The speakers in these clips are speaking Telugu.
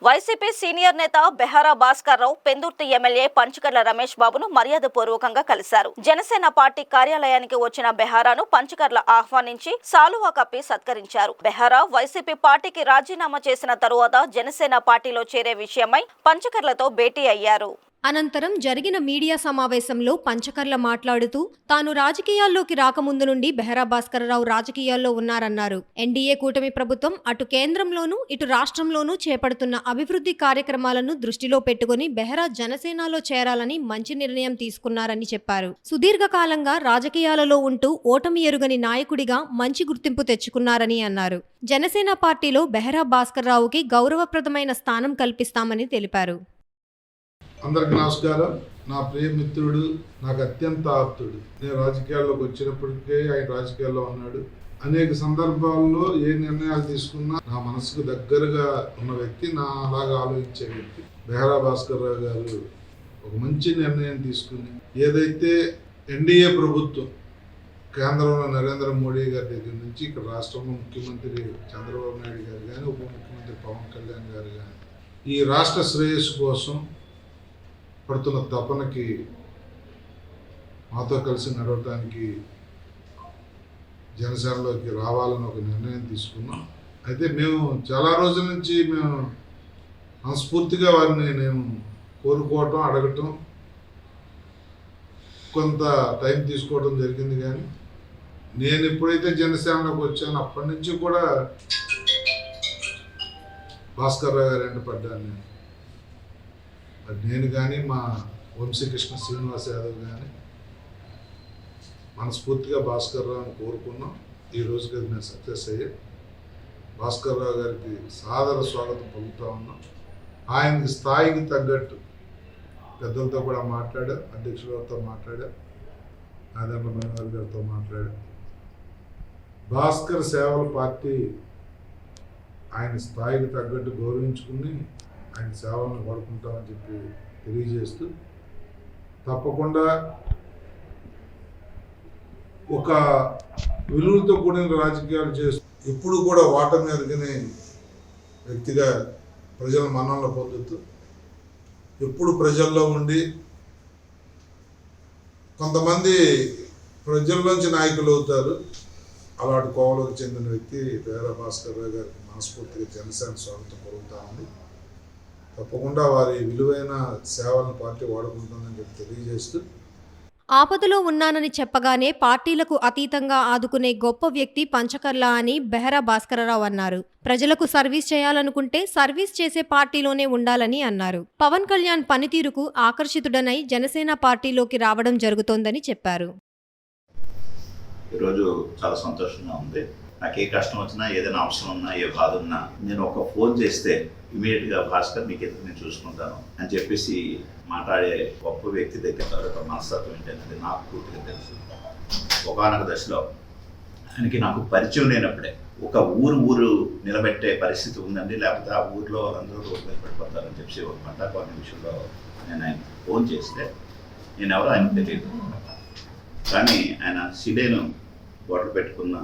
వైసీపీ సీనియర్ నేత బెహారా భాస్కర్ రావు పెందుర్తి ఎమ్మెల్యే పంచకర్ల రమేష్ బాబును మర్యాదపూర్వకంగా కలిశారు. జనసేన పార్టీ కార్యాలయానికి వచ్చిన బెహారాను పంచకర్ల ఆహ్వానించి సాలువా కప్పి సత్కరించారు. బెహారా వైసీపీ పార్టీకి రాజీనామా చేసిన తరువాత జనసేన పార్టీలో చేరే విషయమై పంచకర్లతో భేటీ అయ్యారు. అనంతరం జరిగిన మీడియా సమావేశంలో పంచకర్ల మాట్లాడుతూ తాను రాజకీయాల్లోకి రాకముందు నుండి బెహారా భాస్కర్ రావు రాజకీయాల్లో ఉన్నారన్నారు. ఎన్డీఏ కూటమి ప్రభుత్వం అటు కేంద్రంలోనూ ఇటు రాష్ట్రంలోనూ చేపడుతున్న అభివృద్ధి కార్యక్రమాలను దృష్టిలో పెట్టుకుని బెహారా జనసేనలో చేరాలని మంచి నిర్ణయం తీసుకున్నారని చెప్పారు. సుదీర్ఘకాలంగా రాజకీయాలలో ఉంటూ ఓటమి ఎరుగని నాయకుడిగా మంచి గుర్తింపు తెచ్చుకున్నారని అన్నారు. జనసేన పార్టీలో బెహారా భాస్కర్ రావుకి గౌరవప్రదమైన స్థానం కల్పిస్తామని తెలిపారు. అందరికి నమస్కారం. నా ప్రియ మిత్రుడు, నాకు అత్యంత ఆప్తుడు. నేను రాజకీయాల్లోకి వచ్చినప్పటికే ఆయన రాజకీయాల్లో ఉన్నాడు. అనేక సందర్భాల్లో ఏ నిర్ణయాలు తీసుకున్నా నా మనసుకు దగ్గరగా ఉన్న వ్యక్తి, నా అలాగా ఆలోచించే వ్యక్తి బెహారా భాస్కర్ రావు గారు ఒక మంచి నిర్ణయం తీసుకుని ఏదైతే ఎన్డీఏ ప్రభుత్వం కేంద్రంలో నరేంద్ర మోడీ గారి దగ్గర నుంచి ఇక్కడ రాష్ట్రంలో ముఖ్యమంత్రి చంద్రబాబు నాయుడు గారు కానీ ఉప ముఖ్యమంత్రి పవన్ కళ్యాణ్ గారు కానీ ఈ రాష్ట్ర శ్రేయస్సు కోసం పడుతున్న తపనకి మాతో కలిసి నడవటానికి జనసేనలోకి రావాలని ఒక నిర్ణయం తీసుకున్నాం. అయితే మేము చాలా రోజుల నుంచి మేము మనస్ఫూర్తిగా వారిని నేను కోరుకోవటం, అడగటం, కొంత టైం తీసుకోవడం జరిగింది. కానీ నేను ఎప్పుడైతే జనసేనలోకి వచ్చానో అప్పటి నుంచి కూడా భాస్కర్ రావు గారు వెంట పడ్డాను. నేను కానీ మా వంశీకృష్ణ శ్రీనివాస్ యాదవ్ కానీ మనస్ఫూర్తిగా భాస్కర్ రావుని కోరుకున్నాం. ఈ రోజుకి అది మేము సక్సెస్ అయ్యాం. భాస్కర్ రావు గారికి సాదర స్వాగతం పలుకుతా ఉన్నాం. ఆయనకి స్థాయికి తగ్గట్టు పెద్దలతో కూడా మాట్లాడా, అధ్యక్షులతో మాట్లాడా, ఆదరణ మనోహర్ గారితో మాట్లాడా. భాస్కర్ సేవల పార్టీ ఆయన స్థాయికి తగ్గట్టు గౌరవించుకుని ఆయన సేవలను వాడుకుంటామని చెప్పి తెలియజేస్తూ, తప్పకుండా ఒక విలువలతో కూడిన రాజకీయాలు చేస్తూ ఎప్పుడు కూడా ఓటమి ఎరుగని వ్యక్తిగా ప్రజల మన్ననలు పొందుతూ ఎప్పుడు ప్రజల్లో ఉండి కొంతమంది ప్రజల్లోంచి నాయకులు అవుతారు. అలాంటి కోవలోకి చెందిన వ్యక్తి బెహారా భాస్కర్ రావు గారికి మనస్ఫూర్తిగా జనసేన స్వాగతం పలుకుతా ఉంది. తప్పకుండా వారి విలువైన సేవలను పార్టీ వాడుకుంటుందని చెప్పి తెలియజేస్తూ, ఆపదలో ఉన్నానని చెప్పగానే పార్టీలకు అతీతంగా ఆదుకునే గొప్ప వ్యక్తి పంచకర్ల అని బెహారా భాస్కరరావు అన్నారు. ప్రజలకు సర్వీస్ చేయాలనుకుంటే సర్వీస్ చేసే పార్టీలోనే ఉండాలని అన్నారు. పవన్ కళ్యాణ్ పనితీరుకు ఆకర్షితుడనై జనసేన పార్టీలోకి రావడం జరుగుతోందని చెప్పారు. ఈరోజు చాలా సంతోషంగా ఉంది. నాకు ఏ కష్టం వచ్చినా, ఏదైనా అవసరం ఉన్నా, ఏ బాధ ఉన్నా నేను ఒక ఫోన్ చేస్తే ఇమీడియట్గా భాస్కర్ మీకు ఎదురు నేను చూసుకుంటాను అని చెప్పేసి మాట్లాడే గొప్ప వ్యక్తి దగ్గర ఒక మనస్తత్వం ఏంటంటే నాకు పూర్తిగా తెలుసు. ఒకనొక దశలో ఆయనకి నాకు పరిచయం లేనప్పుడే ఒక ఊరు నిలబెట్టే పరిస్థితి ఉందండి, లేకపోతే ఆ ఊరిలో వాళ్ళందరూ రోడ్డు మీద పడిపోతారని చెప్పి ఒక పంటకోని విషయంలో నేను ఆయన ఫోన్ చేస్తే నేను ఎవరో ఆయనకు తెలియదు. కానీ ఆయన సిడేను బొట్టలు పెట్టుకున్న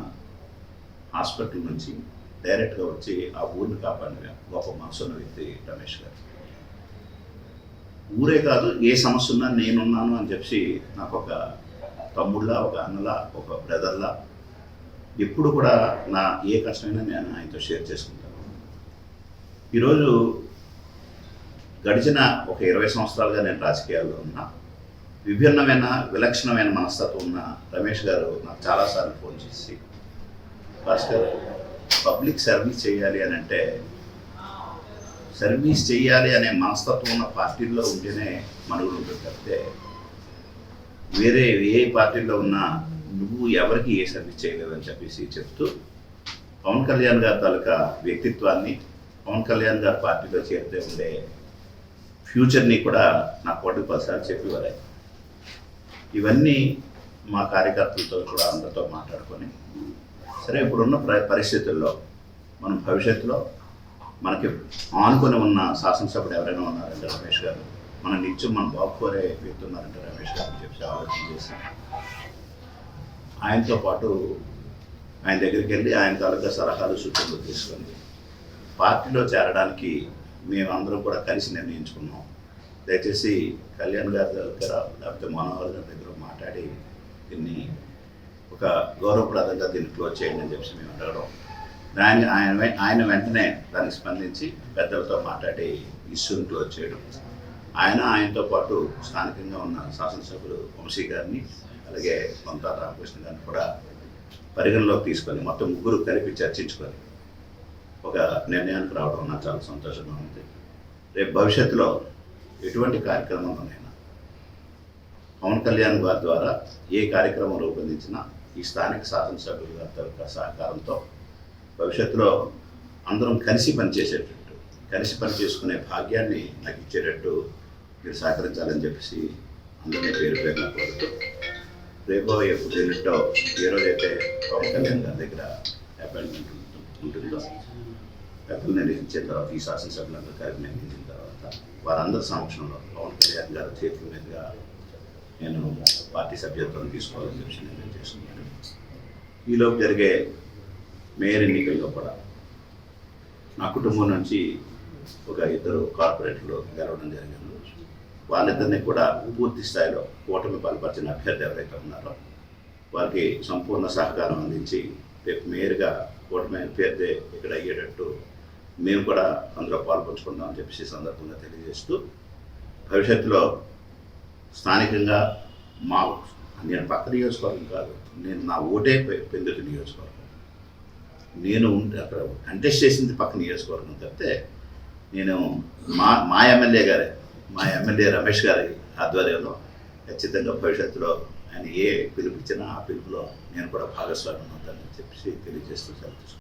హాస్పిటల్ నుంచి డైరెక్ట్గా వచ్చి ఆ ఊరిని కాపాడిన గొప్ప మనసున్న వ్యక్తి రమేష్ గారు. ఊరే కాదు, ఏ సమస్య ఉన్నా నేనున్నాను అని చెప్పి నాకు ఒక తమ్ముళ్ళ, ఒక అన్నలా, ఒక బ్రదర్లా ఎప్పుడు కూడా నా ఏ కష్టమైనా నేను ఆయనతో షేర్ చేసుకుంటాను. ఈరోజు గడిచిన ఒక 20 సంవత్సరాలుగా నేను రాజకీయాల్లో ఉన్నా. విభిన్నమైన విలక్షణమైన మనస్తత్వం ఉన్న రమేష్ గారు నాకు చాలాసార్లు ఫోన్ చేసి, భాస్కర్ పబ్లిక్ సర్వీస్ చేయాలి అని అంటే, సర్వీస్ చేయాలి అనే మనస్తత్వం ఉన్న పార్టీల్లో ఉంటేనే మనుగడ ఉంటుంది తప్పితే వేరే ఏ పార్టీలో ఉన్నా నువ్వు ఎవరికి ఏ సర్వీస్ చేయలేదని చెప్పేసి చెప్తూ పవన్ కళ్యాణ్ గారి తాలూకా వ్యక్తిత్వాన్ని, పవన్ కళ్యాణ్ గారి పార్టీలో చేరితే ఉండే ఫ్యూచర్ని కూడా నాకు 10 సార్లు చెప్పేవారు. ఇవన్నీ మా కార్యకర్తలతో కూడా అందరితో మాట్లాడుకొని, సరే ఇప్పుడున్న పరిస్థితుల్లో మనం భవిష్యత్తులో మనకి ఆనుకొని ఉన్న శాసనసభ్యుడు ఎవరైనా ఉన్నారంటే రమేష్ గారు, మన నిత్యం మన బాబు కోరే వ్యక్తి ఉన్నారంటే రమేష్ గారు అని చెప్పి ఆలోచన చేసి ఆయనతో పాటు ఆయన దగ్గరికి వెళ్ళి ఆయన తాలూకా సలహాలు సూచనలు తీసుకుంది పార్టీలో చేరడానికి మేము అందరం కూడా కలిసి నిర్ణయించుకున్నాం. దయచేసి కళ్యాణ్ గారి దగ్గర లేకపోతే మనోహర్ గారి దగ్గర మాట్లాడి దీన్ని ఒక గౌరవప్రదంగా దీన్ని క్లోజ్ చేయండి అని చెప్పి మేము అడగడం, ఆయన వెంటనే దానికి స్పందించి పెద్దలతో మాట్లాడి ఇష్యూని క్లోజ్ చేయడం. ఆయనతో పాటు స్థానికంగా ఉన్న శాసనసభ్యులు వంశీ గారిని అలాగే కొంత రామకృష్ణ గారిని కూడా పరిగణలోకి తీసుకొని మొత్తం ముగ్గురు కలిపి చర్చించుకొని ఒక నిర్ణయానికి రావడం నాకు చాలా సంతోషంగా ఉంది. రేపు భవిష్యత్తులో ఎటువంటి కార్యక్రమంలోనైనా పవన్ కళ్యాణ్ గారి ద్వారా ఏ కార్యక్రమం రూపొందించినా ఈ స్థానిక శాసనసభ్యుల గారి సహకారంతో భవిష్యత్తులో అందరం కలిసి పనిచేసేటట్టు, కలిసి పనిచేసుకునే భాగ్యాన్ని నాకు ఇచ్చేటట్టు మీరు సహకరించాలని చెప్పేసి అందరినీ పేరు పేరున కోరుతూ, రేపో ఎన్నింటో ఏ రోజైతే పవన్ కళ్యాణ్ గారి దగ్గర అపాయింట్మెంట్ ఉంటుందో పెద్దలు నిర్ణయించిన తర్వాత ఈ శాసనసభ్యులందరూ కలిపి నిర్ణయించిన తర్వాత వారందరి సమక్షంలో పవన్ కళ్యాణ్ గారి చేతుల మీదుగా నేను పార్టీ సభ్యత్వం తీసుకోవాలని చెప్పి నిర్ణయం చేసుకున్నాను. ఈలోపు జరిగే మేయర్ ఎన్నికల్లో కూడా నా కుటుంబం నుంచి ఒక 2 కార్పొరేటర్లు గెలవడం జరిగింది. వాళ్ళిద్దరినీ కూడా పూర్తి స్థాయిలో కూటమి బలపరిచిన అభ్యర్థి ఎవరైతే ఉన్నారో వారికి సంపూర్ణ సహకారం అందించి రేపు మేయర్గా కూటమి అభ్యర్థి ఇక్కడ అయ్యేటట్టు మేము కూడా అందులో పాల్పంచుకుందామని చెప్పేసి సందర్భంగా తెలియజేస్తూ, భవిష్యత్తులో స్థానికంగా నేను పక్క నియోజకవర్గం కాదు, నేను నా ఓటే పెందుర్తి నియోజకవర్గం, నేను అక్కడ కంటెస్ట్ చేసింది పక్క నియోజకవర్గం తప్పితే నేను మా ఎమ్మెల్యే రమేష్ గారి ఆధ్వర్యంలో ఖచ్చితంగా భవిష్యత్తులో ఆయన ఏ పిలుపు ఇచ్చినా ఆ పిలుపులో నేను కూడా భాగస్వామ్యం అవుతానని చెప్పి తెలియజేస్తూ సెలవు.